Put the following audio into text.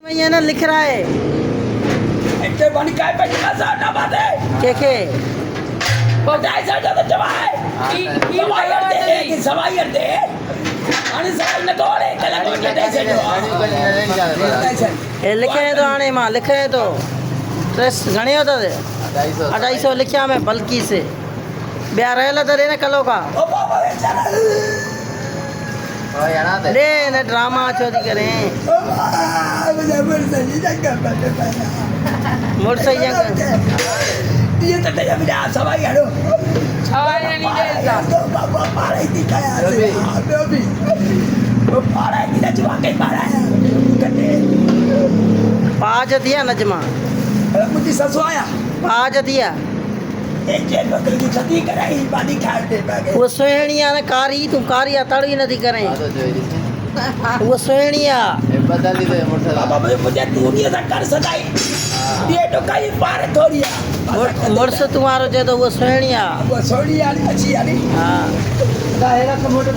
ये ना लिख रहा है इतने बनी काय पे कितना साटा बात है के बताए साटा तो जवाए सवाई दे कि सवाई दे आणि सवाई न कोड़े कला कोटे दे से ये लिखे तो आने मां लिखे तो स्ट्रेस घणे होता दे 250 लिखिया में बल्कि से ब्या रहेला तो रे न कलो का ओ बाबा बेचारा रे न ड्रामा छो दी करे मुझे मुझसे नहीं जगह बैठे मोड़ सही जगह ये तो तेरा बिना सवाई हड़ो सवाई नहीं देता तो बाबा मारा ही दिखाया अभी वो मारा ही ना जुआ के मारा है कटे 5 दिया नजमा मुझे ससुआया 5 दिया एक जेल बकरी की छती कराई बानी खाड़ दे पागे वो सोहणिया न कारी तू कारी तड़ी नथी करे वो सोहणिया बाबा मुझे दुनिया से कर सदाई ये तो कहीं पार थोड़िया मुड़स तुम्हारो जे तो वो सोहणिया वो सोड़ी वाली अच्छी वाली हाँ दायरा कमोटो